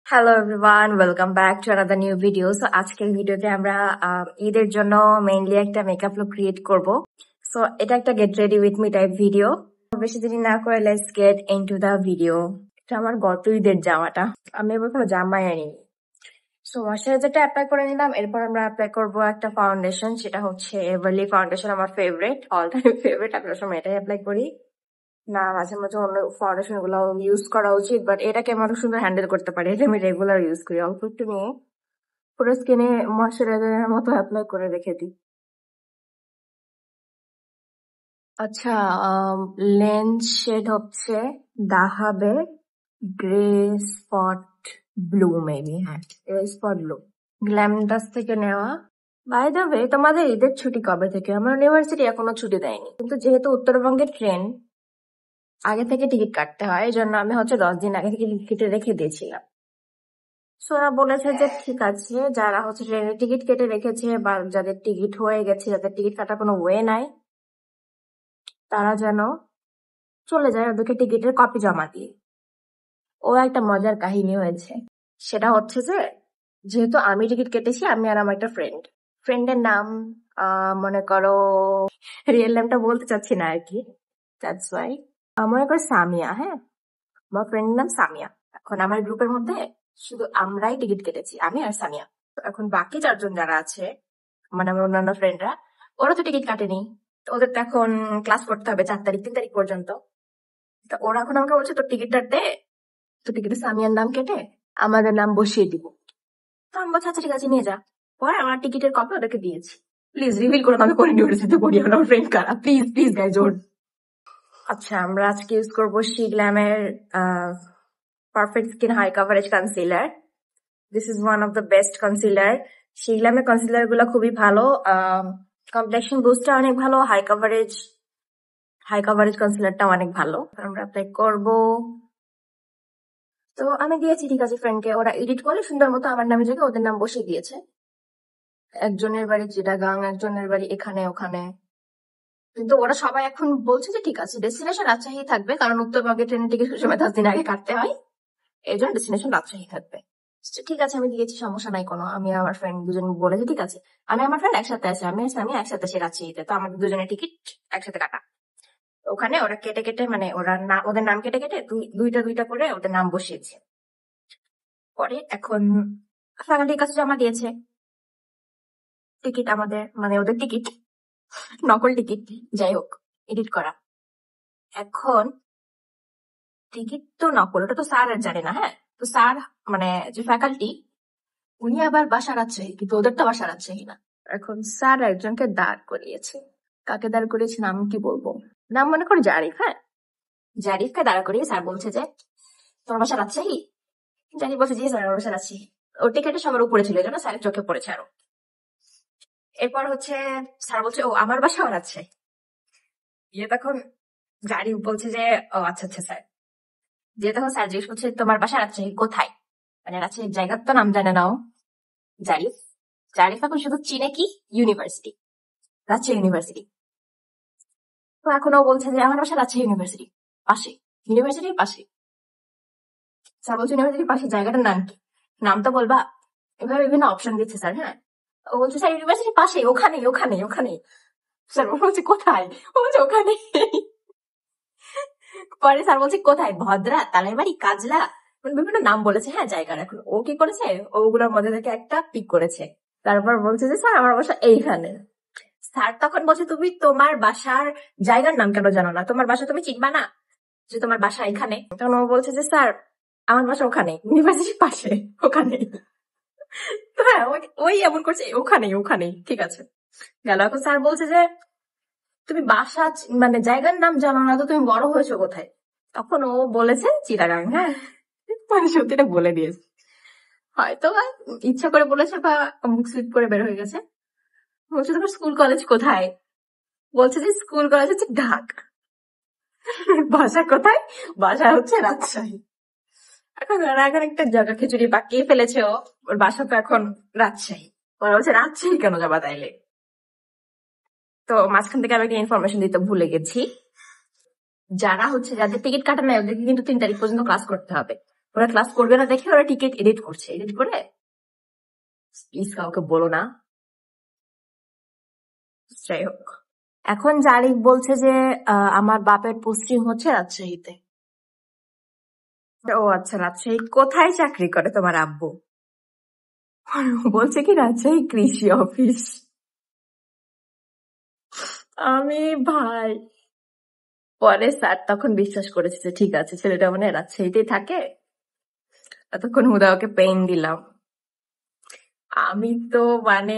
Hello everyone, welcome back to another new video. So আজকের ভিডিওতে আমরা ঈদের জন্য মেইনলি একটা মেকআপ লুক ক্রিয়েট করব। সো এটা একটা get ready with me type video. বেশি দেরি না করে let's get into the video. এটা আমার গত ঈদের জামাটা, আমি এবার কোনো জামাই আনিনি। সো ময়শ্চারাইজারটা অ্যাপ্লাই করে নিলাম। এরপর আমরা অ্যাপ্লাই করব একটা ফাউন্ডেশন, সেটা হচ্ছে এভারলি ফাউন্ডেশন, আমার ফেভারিট, অল টাইম ফেভারিট। আমি সবসময় এটাই অ্যাপ্লাই করি। না, মাঝে মাঝে অন্য ফাউন্ডেশন গুলো ইউজ করা উচিত, বাট এটাকে আমি অনেক সুন্দর হ্যান্ডেল করতে পারি। এটা আমি রেগুলার ইউজ করি। অল্প একটু নিয়ে পুরো স্কিনে ময়শ্চারাইজারের মতো অ্যাপ্লাই করে রেখে দিই। আচ্ছা, লেন্স শেড হচ্ছে দাহাবে গ্রে স্পট ব্লু, মেবি। হ্যাঁ, গ্রে স্পট ব্লু, গ্ল্যামডাস থেকে নেওয়া। বাই দ্য ওয়ে, তোমাদের ঈদের ছুটি কবে থেকে? আমার ইউনিভার্সিটি এখনো ছুটি দেয়নি, কিন্তু যেহেতু উত্তরবঙ্গের ট্রেন আগে থেকে টিকিট কাটতে হয়, এই জন্য আমি হচ্ছে 10 দিন আগে থেকে টিকিট কেটে রেখে দিয়েছিলাম। সো ওরা বলেছে যে ঠিক আছে, যারা হচ্ছে ট্রেনের টিকিট কেটে রেখেছে বা যাদের টিকিট হয়ে গেছে, যাদের টিকিট কাটার কোনো ওয়ে নাই, তারা যেন চলে যায় ওদেরকে টিকিটের কপি জমা দিয়ে। ও একটা মজার কাহিনী হয়েছে। সেটা হচ্ছে যে, যেহেতু আমি টিকিট কেটেছি, আমি আর আমার একটা ফ্রেন্ডের নাম মনে করো, রিয়েল নামটা বলতে চাচ্ছি না আর কি, দ্যাটস ওয়াই। মনে করো সামিয়া। হ্যাঁ, আমার ফ্রেন্ডের নাম সামিয়া। এখন আমার গ্রুপের মধ্যে শুধু আমরাই টিকিট কেটেছি, আমি আর সামিয়া। তো এখন বাকি 4 জন যারা আছে, মানে আমার অন্যান্য ফ্রেন্ডরা, ওরা তো টিকিট কাটেনি। তো ওদের তো এখন ক্লাস করতে হবে 4 তারিখ 3 তারিখ পর্যন্ত। তো ওরা এখন আমাকে বলছে তোর টিকিটটা দে, তো টিকিটে সামিয়ার নাম কেটে আমাদের নাম বসিয়ে দিব। তো আমি বলছি আচ্ছা ঠিক আছে, নিয়ে যা। পরে আমার টিকিটের কপি ওদেরকে দিয়েছি। প্লিজ রিভিল করো আমি করিনি, ওর সাথে করি আমার ফ্রেন্ড কারা, প্লিজ প্লিজ গাইজ ওর। আচ্ছা, আমরা আজকে ইউজ করবো শিগ্ল্যামের perfect skin high coverage concealer. This is one of the best concealer. শিগ্ল্যামের কনসিলার গুলো খুবই ভালো, কমপ্লেকশন বুস্টার অনেক ভালো, হাই কাভারেজ কনসিলারটা অনেক ভালো। আমরা অ্যাপ্লাই করব। তো আমি দিয়েছি, ঠিক আছে, ফ্রেন্ডকে। ওরা এডিট করে সুন্দর মতো আমার নামে জায়গায় ওদের নাম বসিয়ে দিয়েছে। একজনের বাড়ি চিটাগাং, একজনের বাড়ি এখানে ওখানে। কিন্তু ওরা সবাই এখন বলছে যে ঠিক আছে, ডেস্টিনেশন রাজশাহী থাকবে, কারণ উত্তরবঙ্গের ট্রেনের টিকিট সময় 10 দিন আগে কাটতে হয়, এই জন্য ডেস্টিনেশন রাজশাহী থাকবে। তো ঠিক আছে, আমি দিয়েছি, সমস্যা নাই কোনো। আমি আমার ফ্রেন্ড দুজন বলেছি ঠিক আছে, আমি আমার ফ্রেন্ড একসাথে আছে, আমি একসাথে সে রাজশাহীতে, তো আমাদের দুজনের টিকিট একসাথে কাটা। তো ওখানে ওরা কেটে কেটে, মানে ওরা না ওদের নাম কেটে কেটে দুইটা দুইটা করে ওদের নাম বসিয়েছে। পরে এখন ফ্যাকাল্টির কাছে জমা দিয়েছে টিকিট, আমাদের মানে ওদের টিকিট, নকল টিকিট, যাই হোক, এডিট করা। এখন টিকিট তো নকল, ওটা তো স্যার আর জানে না। হ্যাঁ, তো স্যার মানে যে ফ্যাকাল্টি, উনি আবার বাসা রাজশাহী, কিন্তু ওদের তো বাসা রাজশাহী না। এখন স্যার একজনকে দাঁড় করিয়েছে। কাকে দাঁড় করিয়েছে নাম কি বলবো, নাম মনে করো জারিফ। হ্যাঁ, জারিফকে দাঁড়া করিয়ে স্যার বলছে যে তোমার বাসা রাজশাহী। জারিফ বলছে জি স্যার, আমার বাসা রাজশাহী। ওর টিকিটটা সবার উপরে ছিল, এই জন্য স্যারের চোখে পড়েছে আরো। এরপর হচ্ছে স্যার বলছে ও আমার বাসাও রাজশাহী। তখন জারিফ বলছে যে ও আচ্ছা আচ্ছা স্যার। তখন স্যার জিজ্ঞেস করছে তোমার বাসা রাজশাহী কোথায়, মানে রাজশাহীর জায়গার তো নাম জানে না ও। জারিফ জারিফ এখন শুধু চিনে কি ইউনিভার্সিটি, রাজশাহী ইউনিভার্সিটি। তো এখন ও বলছে যে আমার বাসা রাজশাহী ইউনিভার্সিটি পাশে, ইউনিভার্সিটির পাশে। স্যার বলছে ইউনিভার্সিটির পাশে জায়গাটার নাম কি, নাম তো বলবা। এভাবে বিভিন্ন অপশন দিচ্ছে স্যার। হ্যাঁ, ও বলছে স্যার ইউনিভার্সিটির পাশে, ওখানে ওখানে ওখানে। স্যার বলছে কোথায়, ও বলছে ওখানে। পরে স্যার বলছে কোথায়, ভদ্রা, তালেবাড়ি, কাজলা, মানে বিভিন্ন নাম বলেছে হ্যাঁ জায়গার। এখন ও কি করেছে, ওগুলোর মধ্যে থেকে একটা পিক করেছে। তারপর বলছে যে স্যার আমার বাসা এইখানে। স্যার তখন বলছে তুমি তোমার বাসার জায়গার নাম কেন জানো না, তোমার বাসা তুমি চিনবা না যে তোমার বাসা এখানে? তখন ও বলছে যে স্যার আমার বাসা ওখানে, ইউনিভার্সিটির পাশে, ওখানে। তো হ্যাঁ, ওই এমন করছে ওখানেই ওখানেই, ঠিক আছে গেল। এখন স্যার বলছে যে তুমি বাসা মানে জায়গার নাম জানো না, তো তুমি বড় হয়েছো কোথায়? তখন ও বলেছে চিটাগাং। হ্যাঁ, মানে সত্যিটা বলে দিয়েছে, হয়তো বা ইচ্ছা করে বলেছে বা মুখ স্লিপ করে বের হয়ে গেছে। বলছে তোমার স্কুল কলেজ কোথায়? বলছে যে স্কুল কলেজ হচ্ছে ঢাকা। বাসা কোথায়? বাসা হচ্ছে রাজশাহী। এখন ওরা এখন একটা জায়গা খিচুড়ি পাকিয়ে ফেলেছে। ওর বাসা তো এখন রাজশাহী। ওরা বলছে রাজশাহী কেন যাবা তাইলে? তো মাঝখান থেকে আমি একটা ইনফরমেশন দিতে ভুলে গেছি, যারা হচ্ছে যাদের টিকিট কাটা নাই ওদেরকে কিন্তু 3 তারিখ পর্যন্ত ক্লাস করতে হবে। ওরা ক্লাস করবে না দেখে ওরা টিকিট এডিট করছে, এডিট করে প্লিজ কাউকে বলো না। যাই হোক, এখন জারিক বলছে যে আমার বাপের পোস্টিং হচ্ছে রাজশাহীতে। ও আচ্ছা, রাজশাহী কোথায় চাকরি করে তোমার আব্বু? আর ও বলছে কি রাজশাহী কৃষি অফিস। আমি ভাই পরে স্যার তখন বিশ্বাস করেছে যে ঠিক আছে ছেলেটা মানে রাজশাহীতেই থাকে, এতক্ষণ হুদা ওকে পেইন দিলাম। আমি তো মানে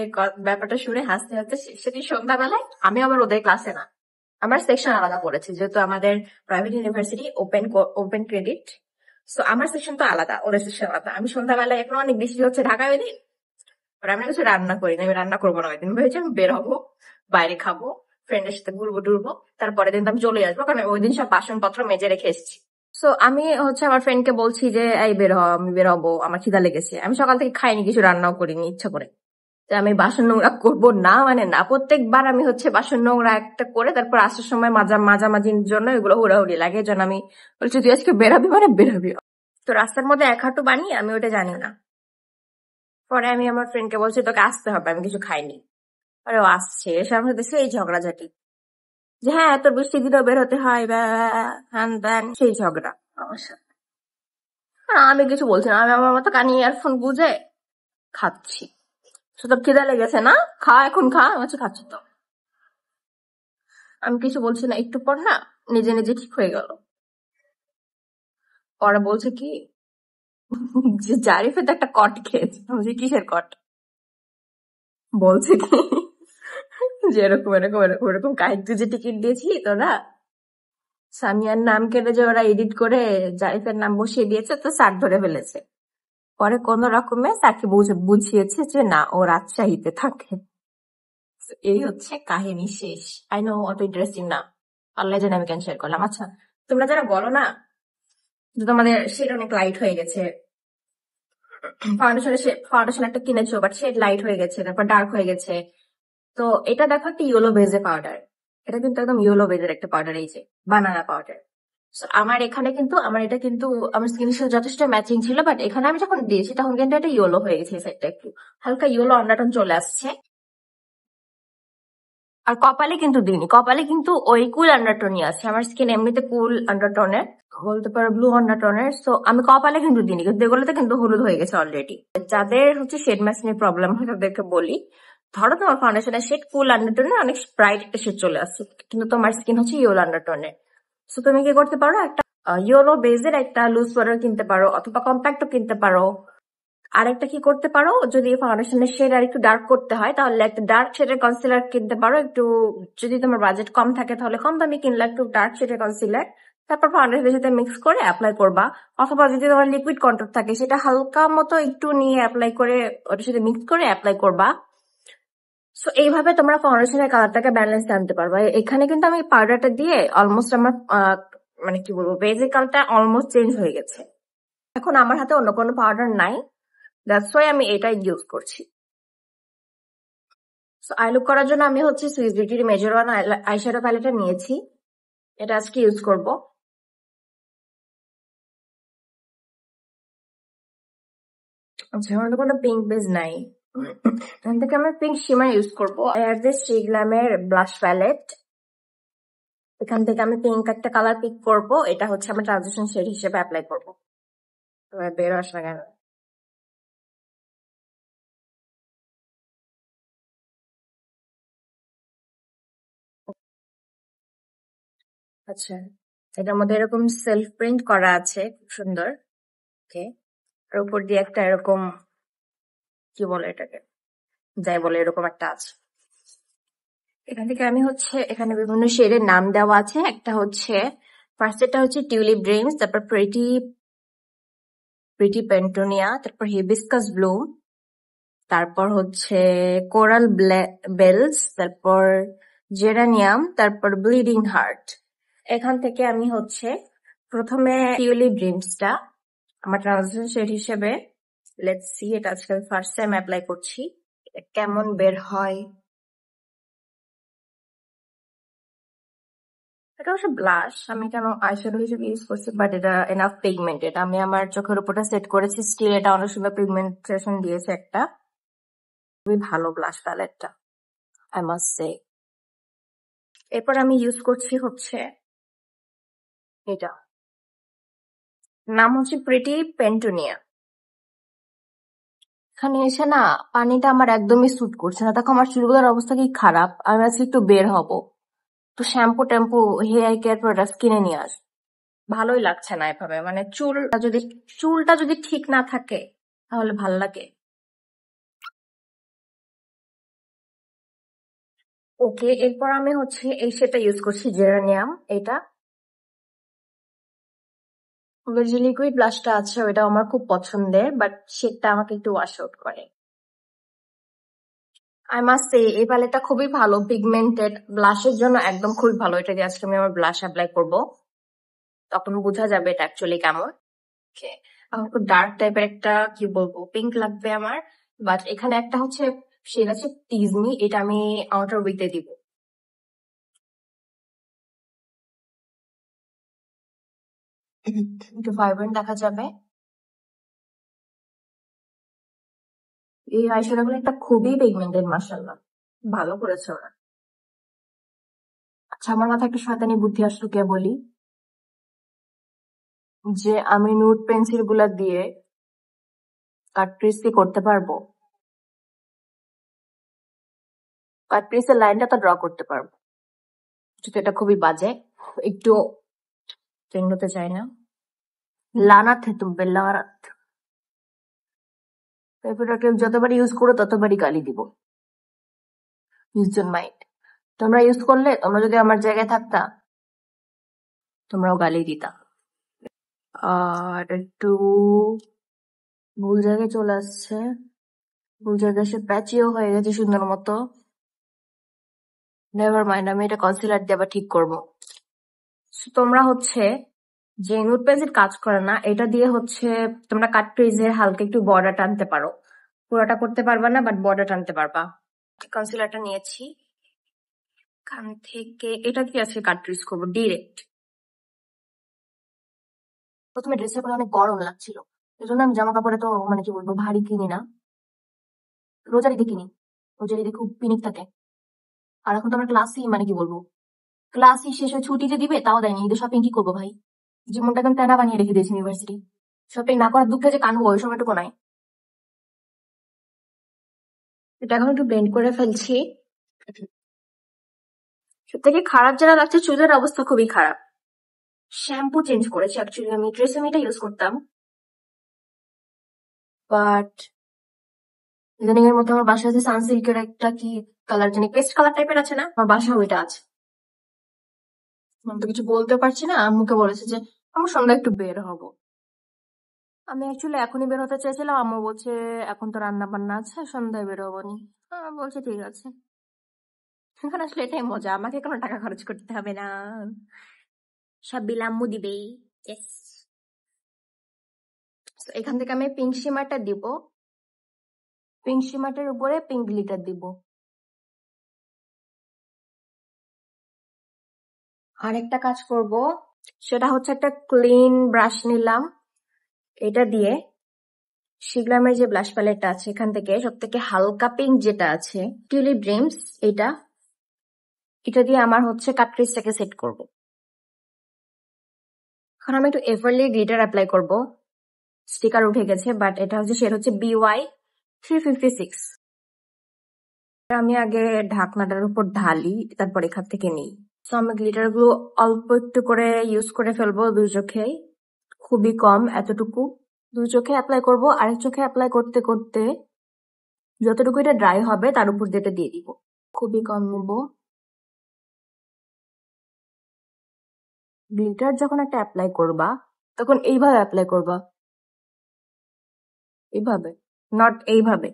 ব্যাপারটা শুনে হাসতে হাসতে সেদিন সন্ধ্যাবেলায় আমি আবার ওদের ক্লাসে না, আমার সেকশন আলাদা পড়েছে যেহেতু আমাদের private university open credit, so আমার সেকশন তো আলাদা, ওদের সেকশন আলাদা। আমি সন্ধ্যাবেলায় এখন অনেক বৃষ্টি হচ্ছে ঢাকায় ওই দিন, আর আমি কিছু রান্না করি না, আমি রান্না করবো না ওই দিন, ভেবেছি আমি বের হবো, বাইরে খাবো, ফ্রেন্ডের সাথে ঘুরবো টুরবো, তারপরের দিন তো আমি চলে আসবো কারণ ওই দিন সব বাসনপত্র মেজে রেখে এসেছি। সো আমি হচ্ছে আমার ফ্রেন্ডকে বলছি যে এই বের হ, আমি বের হবো, আমার খিদা লেগেছে, আমি সকাল থেকে খাইনি, কিছু রান্নাও করিনি ইচ্ছা করে, যে আমি বাসন নোংরা করবো না, মানে না, প্রত্যেকবার আমি হচ্ছে বাসন নোংরা একটা করে তারপর আসার সময় মাঝামাঝির জন্য এগুলো হুড়াহুড়ি লাগে, যেন আমি বলছি তুই আজকে বেরাবি মানে বেরাবি। তো রাস্তার মধ্যে এক হাঁটু বানিয়ে আমি ওটা জানি না। পরে আমি আমার ফ্রেন্ডকে বলছি তোকে আসতে হবে, আমি কিছু খাইনি। আরে ও আসছে, এসে আমার সাথে সেই ঝগড়াঝাটি, যে হ্যাঁ তোর বৃষ্টি দিলেও বের হতে হয়, হ্যান ত্যান, সেই ঝগড়া আমার সাথে। আমি কিছু বলছি না, আমি আমার মতো কানে ইয়ারফোন গুঁজে খাচ্ছি। তো তোর খিদা লেগেছে না, খা, এখন খা। আমি বলছি খাচ্ছি তো, আমি কিছু বলছি না, একটু পর না নিজে নিজে ঠিক হয়ে গেল। ওরা বলছে কি যে জারিফে তো একটা কট খেয়েছে। আমি বলছি কিসের কট? বলছে কি যে এরকম এরকম এরকম এরকম কাহিনী, তুই যে টিকিট দিয়েছিলি তোরা, সামিয়ার নাম কেটে যে ওরা এডিট করে জারিফের নাম বসিয়ে দিয়েছে, তো স্যার ধরে ফেলেছে। পরে কোন রকমে স্যারকে বুঝিয়েছে যে না, ও রাজশাহীতে থাকে। তো এই হচ্ছে কাহিনী শেষ। আই নো অত ইন্টারেস্টিং না, আল্লাহ জানে আমি কেন শেয়ার করলাম। আচ্ছা, তোমরা যারা বলো না যে তোমাদের শেড অনেক লাইট হয়ে গেছে, ফাউন্ডেশন একটা কিনেছো বাট শেড লাইট হয়ে গেছে, তারপর ডার্ক হয়ে গেছে, তো এটা দেখো একটা ইয়েলো বেজে পাউডার, এটা কিন্তু একদম ইয়েলো বেজের একটা পাউডার, এই যে বানানা পাউডার। আমার এখানে কিন্তু আমার এটা কিন্তু আমার স্কিনের সাথে যথেষ্ট ম্যাচিং ছিল, বাট এখানে আমি যখন দিয়েছি তখন কিন্তু এটা ইয়েলো হয়ে গেছে, এই সাইডটা একটু হালকা ইয়েলো আন্ডারটোন চলে আসছে। আর কপালে কিন্তু দিইনি, কপালে কিন্তু ওই কুল আন্ডারটোনই আছে, আমার স্কিন এমনিতে কুল আন্ডারটোনের, বলতে পারো ব্লু আন্ডারটোনের, তো আমি কপালে কিন্তু দিইনি, কিন্তু এগুলোতে কিন্তু হলুদ হয়ে গেছে অলরেডি। যাদের হচ্ছে শেড ম্যাচ নিয়ে প্রবলেম হয় তাদেরকে বলি, ধরো তোমার ফাউন্ডেশনের শেড কুল আন্ডারটোনের অনেক ব্রাইট একটা শেড চলে আসছে, কিন্তু তোমার স্কিন হচ্ছে ইয়েলো আন্ডারটোনের, সো তুমি কি করতে পারো, একটা ইয়েলো বেজের একটা লুজ পাউডার কিনতে পারো, অথবা কম্প্যাক্টও কিনতে পারো। আরেকটা কি করতে পারো, যদি ফাউন্ডেশনের শেড আর একটু ডার্ক করতে হয় তাহলে একটা ডার্ক শেডের কনসিলার কিনতে পারো, একটু যদি তোমার বাজেট কম থাকে তাহলে কম দামি কিনলে একটু ডার্ক শেডের কনসিলার, তারপর ফাউন্ডেশনের সাথে মিক্স করে অ্যাপ্লাই করবা। অথবা যদি তোমার লিকুইড কন্ট্যাক্ট থাকে সেটা হালকা মতো একটু নিয়ে অ্যাপ্লাই করে ওটার সাথে মিক্স করে অ্যাপ্লাই করবা। সো এইভাবে তোমরা ফাউন্ডেশনের কালারটাকে ব্যালেন্স আনতে পারবা। এখানে কিন্তু আমি পাউডারটা দিয়ে অলমোস্ট আমার মানে কি বলবো, বেসিক কালারটা অলমোস্ট চেঞ্জ হয়ে গেছে। এখন আমার হাতে অন্য কোনো পাউডার নাই, দ্যাটস ওয়াই আমি এটাই ইউজ করছি। সো আই লুক করার জন্য আমি হচ্ছে সুইস বিউটির মেজর ওয়ান আইশ্যাডো প্যালেটটা নিয়েছি, এটা আজকে ইউজ করব। আচ্ছা, আমার তো কোনো পিঙ্ক বেস নাই, এখান থেকে আমি পিঙ্ক শিমার ইউজ করবো। আর দিস গ্ল্যামের ব্লাশ প্যালেট, এখান থেকে আমি পিঙ্ক একটা কালার পিক করব, এটা হচ্ছে আমার ট্রানজিশন শেড হিসেবে অ্যাপ্লাই করবো। বের আস না কেন? আচ্ছা, এটার মধ্যে এরকম সেলফ প্রিন্ট করা আছে, খুব সুন্দর। ওকে, আর উপর দিয়ে একটা এরকম কি বলে এটাকে, যাই বলে এরকম একটা আছে। এখান থেকে আমি হচ্ছে এখানে বিভিন্ন শেডের নাম দেওয়া আছে, একটা হচ্ছে ফার্স্ট এটা হচ্ছে টিউলিপ ড্রিমস, তারপর প্রিটি পেন্টোনিয়া, তারপর হিবিস্কাস ব্লুম, তারপর হচ্ছে কোরাল বেলস, তারপর জেরানিয়াম, তারপর ব্লিডিং হার্ট। এখান থেকে আমি হচ্ছে প্রথমে টিউলিপ ড্রিমসটা আমার ট্রানজিশন শেড হিসেবে, লেটস সি, এটা আজকে ফার্স্ট টাইম অ্যাপ্লাই করছি, এটা কেমন বের হয়। এটা হচ্ছে ব্লাশ। আমি কেন আইশ্যাডো হিসেবে ইউজ করছি, বাট এটা এনাফ পিগমেন্টেড। আমি আমার চোখের উপরটা সেট করেছি, স্টিল এটা অনেক সুন্দর পিগমেন্টেশন দিয়েছে একটা। খুবই ভালো ব্লাশ প্যালেটটা, আই মাস্ট সে। এরপর আমি ইউজ করছি হচ্ছে এটা, নাম হচ্ছে প্রিটি পেন্টুনিয়া। এখানে এসে না পানিটা আমার একদমই স্যুট করছে না, দেখো আমার চুলগুলোর অবস্থা কি খারাপ। আমি আজকে একটু বের হব, তো শ্যাম্পু ট্যাম্পু হেয়ার কেয়ার প্রোডাক্ট কিনে নিয়ে আস। ভালোই লাগছে না এভাবে, মানে চুলটা যদি ঠিক না থাকে তাহলে ভাল লাগে। ওকে, এরপর আমি হচ্ছে এই শেডটা ইউজ করছি, জেরানিয়াম। এটা ওদের যে লিকুইড ব্লাশটা আছে ওটা আমার খুব পছন্দের, বাট শেডটা আমাকে একটু ওয়াশ আউট করে। আই মাস্ট সে এই প্যালেটটা খুবই ভালো, পিগমেন্টেড ব্লাশের জন্য একদম খুবই ভালো। এটা দিয়ে আজকে আমি আমার ব্লাশ অ্যাপ্লাই করবো, তখন বোঝা যাবে এটা অ্যাকচুয়ালি কেমন। Okay, আমার খুব ডার্ক টাইপের একটা কি বলবো পিঙ্ক লাগবে আমার, বাট এখানে একটা হচ্ছে শেড আছে টিজমি, এটা আমি আউটার উইকতে দিব। একটু ভাইব্রেন্ট দেখা যাবে। এই আইশ্যাডোগুলো একটা খুবই পিগমেন্টেড, মাশাআল্লাহ ভালো করেছে ওরা। আচ্ছা, আমার মাথায় একটা শয়তানি বুদ্ধি আসলো, কে বলি যে আমি নুড পেন্সিল গুলা দিয়ে কাট কি করতে পারবো, কাট এর লাইনটা তো ড্র করতে পারবো, কিন্তু এটা খুবই বাজে, একটু চেঞ্জ হতে চাই না। লানাত হে তুম পে লানাত। এরপর যতবার ইউজ করো ততবারই গালি দিব, ইউজ ডোন্ট মাইন্ড। তোমরা ইউজ করলে, তোমরা যদি আমার জায়গায় থাকতা তোমরাও গালি দিতা। আর একটু ভুল জায়গায় চলে আসছে, ভুল জায়গায় এসে প্যাচিও হয়ে গেছে সুন্দর মতো। নেভার মাইন্ড, আমি এটা কনসিলার দিয়ে আবার ঠিক করবো। So, তোমরা হচ্ছে যে নুড পেন্সিল কাজ করে না, এটা দিয়ে হচ্ছে তোমরা কাট ক্রিজের হালকা একটু বর্ডার টানতে পারো। পুরোটা করতে পারবা না, বাট বর্ডার টানতে পারবা। কনসিলারটা নিয়েছি, এখান থেকে এটা দিয়ে আজকে কাট ক্রিজ করবো ডিরেক্ট। প্রথমে ড্রেসের পরে অনেক গরম লাগছিল, এই জন্য আমি জামা কাপড়ে তো মানে কি বলবো ভারী কিনি না, রোজারিতে কিনি। রোজারিতে খুব পিনিক থাকে। আর এখন তো আমার ক্লাসই মানে কি বলবো, ক্লাসই শেষ হয়ে ছুটি যে দিবে তাও দেয়নি। ঈদের শপিং কি করবো ভাই, জীবনটা একদম তেনা বানিয়ে রেখে দিয়েছে ইউনিভার্সিটি। শপিং না করার দুঃখে যে কানবো ওই সময়টুকু নাই। এটা এখন একটু ব্লেন্ড করে ফেলছি। সব থেকে খারাপ যেটা লাগছে, চুলের অবস্থা খুবই খারাপ। শ্যাম্পু চেঞ্জ করেছি, অ্যাকচুয়ালি আমি ট্রেসেমিটা ইউজ করতাম, বাট ইদানিং এর মধ্যে আমার বাসায় আছে সানসিল্কের একটা কি কালার জানি, পেস্ট কালার টাইপের আছে না, আমার বাসায় ওইটা আছে। আমি তো কিছু বলতে পারছি না, আম্মুকে বলেছে যে আমার সন্ধ্যা একটু বের হব। আমি অ্যাকচুয়ালি এখনই বের হতে চাইছিলাম, আম্মু বলছে এখন তো রান্না বান্না আছে, সন্ধ্যায় বের হবো নি। বলছে ঠিক আছে। এখন আসলে এটাই মজা, আমাকে কোনো টাকা খরচ করতে হবে না, সব বিল আম্মু দিবে। Yes. So, এখান থেকে আমি পিঙ্ক শিমারটা দিব, পিঙ্ক শিমারটার উপরে পিঙ্ক গ্লিটার দিব। আরেকটা কাজ করব, সেটা হচ্ছে একটা ক্লিন ব্রাশ নিলাম, এটা দিয়ে শিগলামের যে ব্লাশ প্যালেটটা আছে এখান থেকে সব থেকে হালকা পিঙ্ক যেটা আছে, টিউলিপ ড্রিমস, এটা এটা দিয়ে আমার হচ্ছে কাটক্রিজটাকে সেট করব। এখন আমি একটু এভারলি গ্লিটার অ্যাপ্লাই করব, স্টিকার উঠে গেছে, বাট এটা হচ্ছে সেটা হচ্ছে BY 356। আমি আগে ঢাকনাটার উপর ঢালি, তারপর এখান থেকে নিই। তো আমি গ্লিটার গুলো অল্প একটু করে ইউজ করে ফেলবো দুই চোখে, খুবই কম, এতটুকু দুই চোখে অ্যাপ্লাই করব। আরেক চোখে অ্যাপ্লাই করতে করতে যতটুকু এটা ড্রাই হবে তার উপর দিয়ে এটা দিয়ে দিব, খুবই কম নেব। গ্লিটার যখন একটা অ্যাপ্লাই করবা তখন এইভাবে অ্যাপ্লাই করবা, এইভাবে, নট এইভাবে।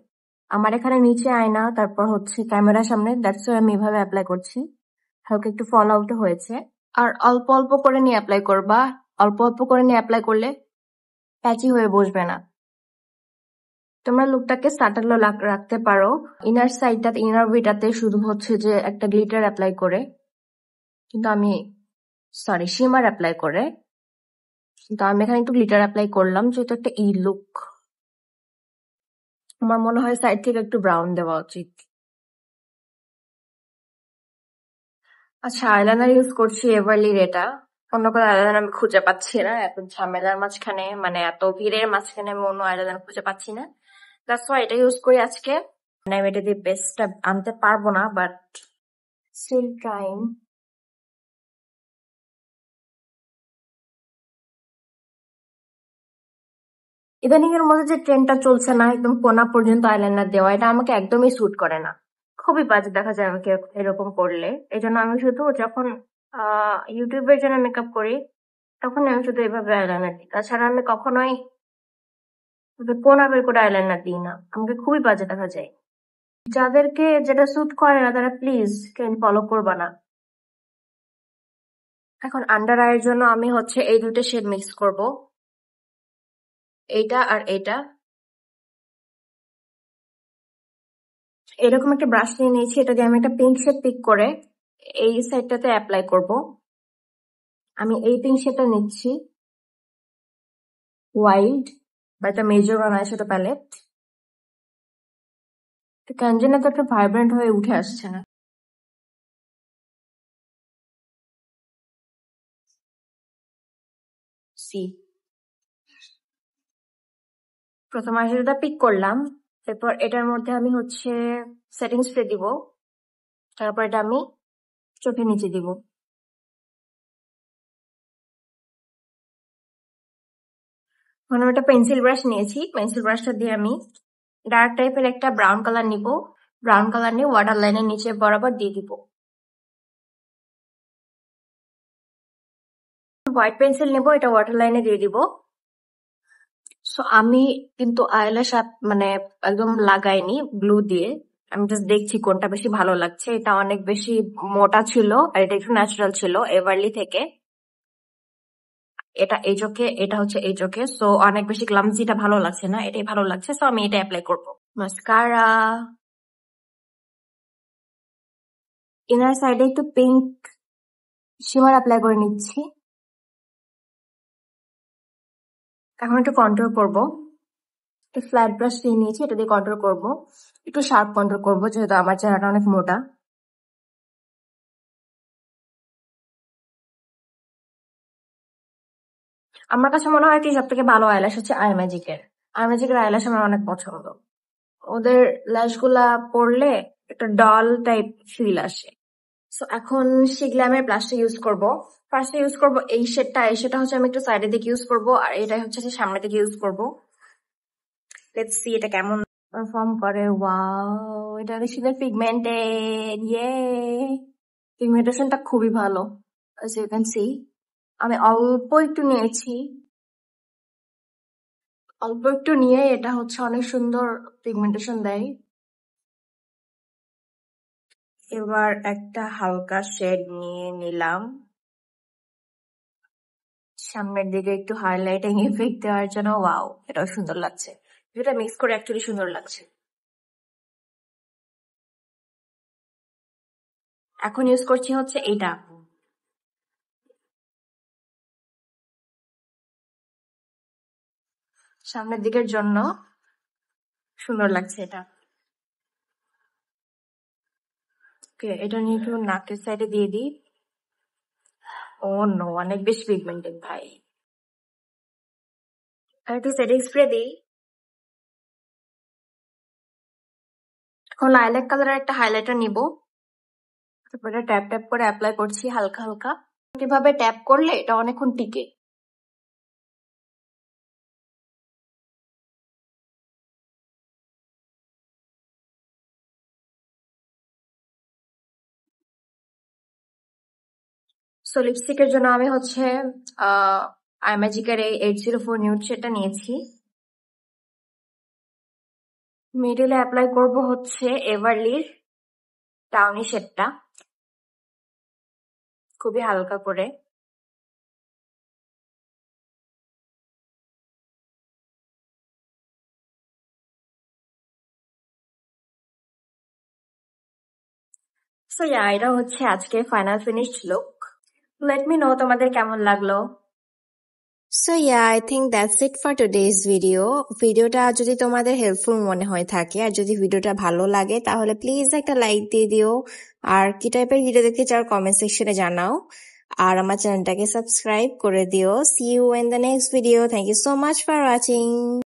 আমার এখানে নিচে আয়না, তারপর হচ্ছে ক্যামেরার সামনে, দ্যাটস ওয়াই আমি এইভাবে অ্যাপ্লাই করছি। হালকা একটু ফল আউট হয়েছে। আর অল্প অল্প করে নিয়ে অ্যাপ্লাই করবা, অল্প অল্প করে নিয়ে অ্যাপ্লাই করলে প্যাচি হয়ে বসবে না। তোমরা লুকটাকে সাটালো রাখতে পারো, ইনার সাইডটাতে, ইনার ভিটাতে শুধু হচ্ছে যে একটা গ্লিটার অ্যাপ্লাই করে, কিন্তু আমি সরি শিমার অ্যাপ্লাই করে। কিন্তু আমি এখানে একটু গ্লিটার অ্যাপ্লাই করলাম যেহেতু একটা ই লুক। আমার মনে হয় সাইড থেকে একটু ব্রাউন দেওয়া উচিত। আচ্ছা আইলাইনার ইউজ করছি এভারলির এটা। অন্য কোনো আইলাইনার আমি খুঁজে পাচ্ছি না এত ঝামেলার মাঝখানে, মানে এত ভিড়ের মাঝখানে আমি অন্য আইলাইনার খুঁজে পাচ্ছি না। দ্যাটস ওয়াই এটা ইউজ করি আজকে। মানে আমি এটা দিয়ে বেস্টটা আনতে পারবো না, বাট স্টিল ট্রাইং। ইদানিং এর মধ্যে যে ট্রেন্ডটা চলছে না একদম কোনা পর্যন্ত আইলাইনার দেওয়া, এটা আমাকে একদমই স্যুট করে না। খুবই বাজে দেখা যায় আমাকে এরকম করলে। এই জন্য আমি শুধু যখন ইউটিউবের জন্য মেকআপ করি তখন আমি শুধু এভাবে আইলাইনার দিই। তাছাড়া আমি কখনোই কোনা বের করে আইলাইনার দিই না, আমাকে খুবই বাজে দেখা যায়। যাদেরকে যেটা স্যুট করে না তারা প্লিজ ট্রেন্ড ফলো করবা না। এখন আন্ডার আইয়ের জন্য আমি হচ্ছে এই দুটো শেড মিক্স করব, এইটা আর এইটা। এরকম একটা ব্রাশ নিয়ে নিয়েছি, এটা দিয়ে আমি একটা পিঙ্ক শেড পিক করে এই সাইডটাতে অ্যাপ্লাই করব। আমি এই পিঙ্ক শেডটা নিচ্ছি, ওয়াইল্ড বা একটা মেজর বানায় সেটা প্যালেট। কেন যেন তো একটা ভাইব্রেন্ট হয়ে উঠে আসছে না। সি প্রথম আইশ্যাডোটা পিক করলাম, তারপর এটার মধ্যে আমি হচ্ছে সেটিং স্প্রে দিব, তারপর এটা আমি চোখের নিচে দিব। এখন আমি একটা পেন্সিল ব্রাশ নিয়েছি, পেন্সিল ব্রাশটা দিয়ে আমি ডার্ক টাইপের একটা ব্রাউন কালার নিব। ব্রাউন কালার নিয়ে ওয়াটার লাইনের নিচে বরাবর দিয়ে দিব। হোয়াইট পেন্সিল নেব, এটা ওয়াটার লাইনে দিয়ে দিব। সো আমি কিন্তু আইল্যাশ মানে একদম লাগাইনি ব্লু দিয়ে, আমি জাস্ট দেখছি কোনটা বেশি ভালো লাগছে। এটা অনেক বেশি মোটা ছিল আর এটা একটু ন্যাচারাল ছিল এভারলি থেকে। এটা এই চোখে, এটা হচ্ছে এই চোখে, সো অনেক বেশি ক্লামজিটা ভালো লাগছে না, এটাই ভালো লাগছে, সো আমি এটা অ্যাপ্লাই করব। মাস্কারা ইনার সাইডে একটু পিঙ্ক শিমার অ্যাপ্লাই করে নিচ্ছি। এখন একটু কন্ট্রোল করব, একটু ফ্ল্যাট ব্রাশ নিয়ে নিয়েছি, এটা দিয়ে কন্ট্রোল করব। একটু শার্প কন্ট্রোল করব যেহেতু আমার চেহারাটা অনেক মোটা। আমার কাছে মনে হয় কি সব থেকে ভালো আইল্যাশ হচ্ছে আই ম্যাজিকের। আই ম্যাজিকের আইল্যাশ আমার অনেক পছন্দ। ওদের ল্যাশ গুলা পরলে একটা ডল টাইপ ফিল আসে। সো এখন শিগ্ল্যামের ব্লাশটা ইউজ করব। ফার্স্টে ইউজ করব এই শেডটা, এই শেডটা হচ্ছে আমি একটু সাইডের দিকে ইউজ করব, আর এটাই হচ্ছে যে সামনের দিকে ইউজ করব। লেটস সি এটা কেমন পারফর্ম করে। ওয়াও, এটা অনেক সুন্দর পিগমেন্টেড, ইয়ে পিগমেন্টেশনটা খুবই ভালো। as you can see আমি অল্প একটু নিয়েছি, অল্প একটু নিয়ে এটা হচ্ছে অনেক সুন্দর পিগমেন্টেশন দেয়। এবার একটা হালকা শেড নিয়ে নিলাম, সামনের দিকে একটু হাইলাইটিং এফেক্ট দেওয়ার জন্য। ওয়াও, এটাও সুন্দর লাগছে, যেটা মিক্স করে অ্যাকচুয়ালি সুন্দর লাগছে। এখন ইউজ করছি হচ্ছে এইটা, সামনের দিকের জন্য সুন্দর লাগছে এটা। ওকে, এটা নিয়ে একটু নাকের সাইডে দিয়ে দিই। ও নো, অনেক বেশি পিগমেন্টেড ভাই। আর একটু সেটিং স্প্রে দিই। এখন লাইলাক কালারের একটা হাইলাইটার নিব, তারপরে ট্যাপ ট্যাপ করে অ্যাপ্লাই করছি হালকা হালকা। কিভাবে ট্যাপ করলে এটা অনেকক্ষণ টিকে। সো লিপস্টিকের জন্য আমি হচ্ছে আই ম্যাজিকের এই 804 নিউড শেডটা নিয়েছি। মিডলে অ্যাপ্লাই করব হচ্ছে এভারলির টাউনি শেডটা, খুবই হালকা করে। সো এটা হচ্ছে আজকে final finished look. Let me no তোমাদের কেমন লাগলো। So yeah, I think that's it for today's video. ভিডিওটা যদি তোমাদের হেল্পফুল মনে হয়ে থাকে আর যদি ভিডিওটা ভালো লাগে তাহলে প্লিজ একটা লাইক দিয়ে দিও আর কি টাইপের ভিডিও দেখতে চাও কমেন্ট সেকশনে জানাও আর আমার চ্যানেলটাকে সাবস্ক্রাইব করে দিও। See you in the next video. Thank you so much for watching.